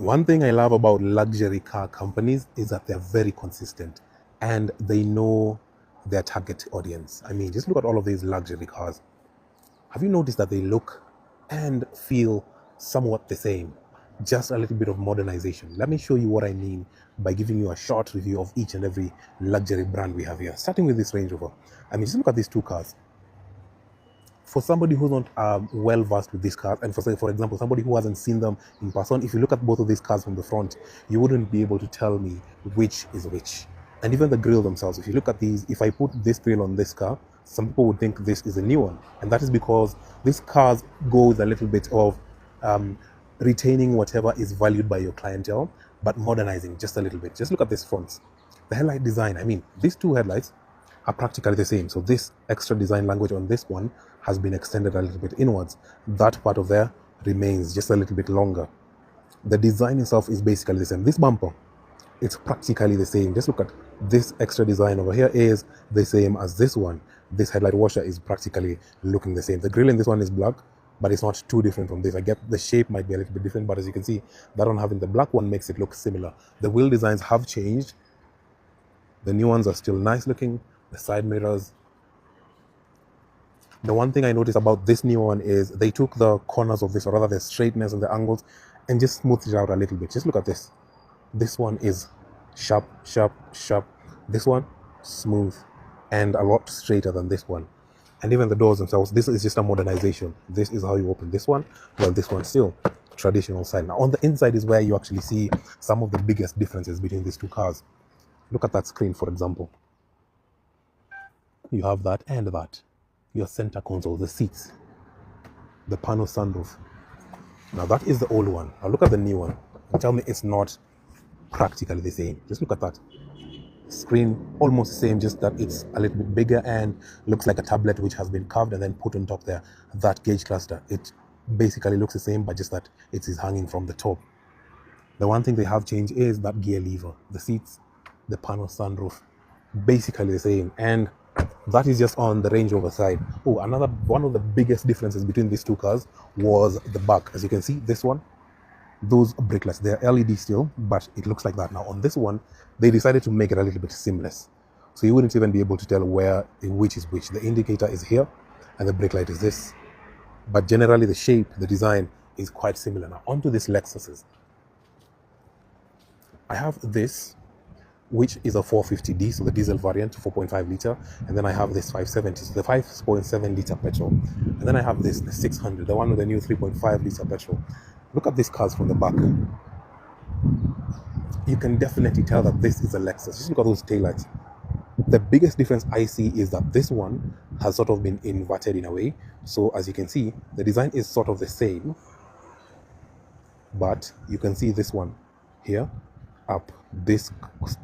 One thing I love about luxury car companies is that they're very consistent and they know their target audience. I mean, just look at all of these luxury cars. Have you noticed that they look and feel somewhat the same? Just a little bit of modernization. Let me show you what I mean by giving you a short review of each and every luxury brand we have here. Starting with this Range Rover. I mean, just look at these two cars. For somebody who's not well versed with these cars, and for example, somebody who hasn't seen them in person, if you look at both of these cars from the front, you wouldn't be able to tell me which is which. And even the grille themselves, if you look at these, if I put this grille on this car, some people would think this is a new one. And that is because these cars go with a little bit of retaining whatever is valued by your clientele, but modernizing just a little bit. Just look at this front. The headlight design, I mean, these two headlights are practically the same. So this extra design language on this one has been extended a little bit inwards. That part of there remains just a little bit longer. The design itself is basically the same. This bumper, it's practically the same. Just look at this extra design over here is the same as this one. This headlight washer is practically looking the same. The grille in this one is black, but it's not too different from this. I get the shape might be a little bit different, but as you can see, that one having the black one makes it look similar. The wheel designs have changed. The new ones are still nice looking. The side mirrors. The one thing I noticed about this new one is they took the corners of this, or rather the straightness and the angles, and just smoothed it out a little bit. Just look at this. This one is sharp, sharp, sharp. This one, smooth, and a lot straighter than this one. And even the doors themselves, this is just a modernization. This is how you open this one, while this one still traditional side. Now on the inside is where you actually see some of the biggest differences between these two cars. Look at that screen, for example. You have that and that. Your center console, the seats, the panel sunroof. Now that is the old one. Now look at the new one and tell me it's not practically the same. Just look at that. Screen almost the same, just that it's a little bit bigger and looks like a tablet which has been carved and then put on top there. That gauge cluster, it basically looks the same, but just that it is hanging from the top. The one thing they have changed is that gear lever. The seats, the panel sunroof, basically the same. And that is just on the Range Rover side. Oh, another one of the biggest differences between these two cars was the back. As you can see, this one, those brake lights, they're LED still, but it looks like that. Now on this one, they decided to make it a little bit seamless. So you wouldn't even be able to tell which is which. The indicator is here and the brake light is this. But generally the shape, the design is quite similar. Now onto this Lexus's. I have this, which is a 450D, so the diesel variant, 4.5 liter, and then I have this 570, so the 5.7 liter petrol, and then I have this, the 600, the one with the new 3.5 liter petrol. Look at these cars from the back. You can definitely tell that this is a Lexus. Just look at those taillights. The biggest difference I see is that this one has sort of been inverted in a way. So as you can see, the design is sort of the same, but you can see this one here up. This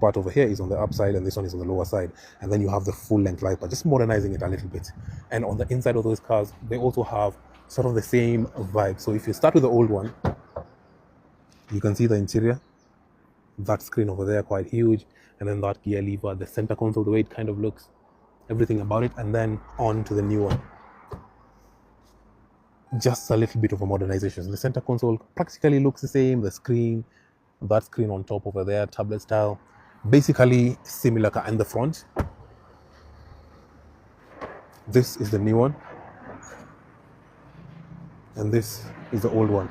part over here is on the upside and this one is on the lower side, and then you have the full length light bar, just modernizing it a little bit. And on the inside of those cars, they also have sort of the same vibe. So if you start with the old one, you can see the interior, that screen over there quite huge, and then that gear lever, the center console, the way it kind of looks, everything about it, and then on to the new one. Just a little bit of a modernization. The center console practically looks the same, the screen, that screen on top over there, tablet style, basically similar car. And the front, this is the new one and this is the old one.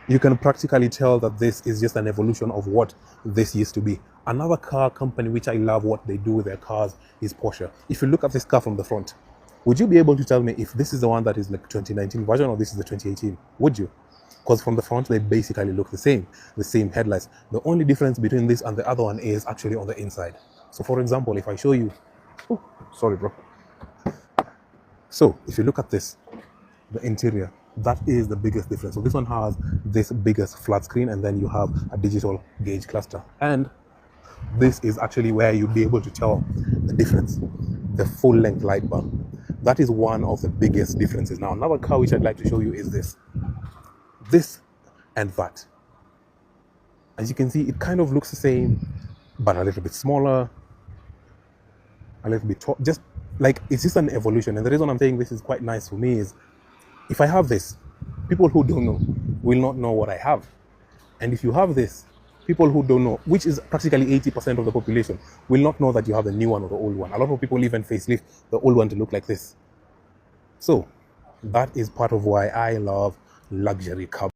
You can practically tell that this is just an evolution of what this used to be. Another car company which I love what they do with their cars is Porsche. If you look at this car from the front, would you be able to tell me if this is the one that is like 2019 version or this is the 2018? Would you? Because from the front, they basically look the same headlights. The only difference between this and the other one is actually on the inside. So for example, if I show you, oh, sorry, bro. So if you look at this, the interior, that is the biggest difference. So this one has this biggest flat screen, and then you have a digital gauge cluster. And this is actually where you'll be able to tell the difference, the full length light bar. That is one of the biggest differences. Now, another car which I'd like to show you is this and that. As you can see, it kind of looks the same, but a little bit smaller, a little bit tall, just like it's just an evolution. And the reason I'm saying this is quite nice for me is if I have this, people who don't know will not know what I have. And if you have this, people who don't know, which is practically 80% of the population, will not know that you have the new one or the old one. A lot of people even facelift the old one to look like this. So that is part of why I love luxury cars.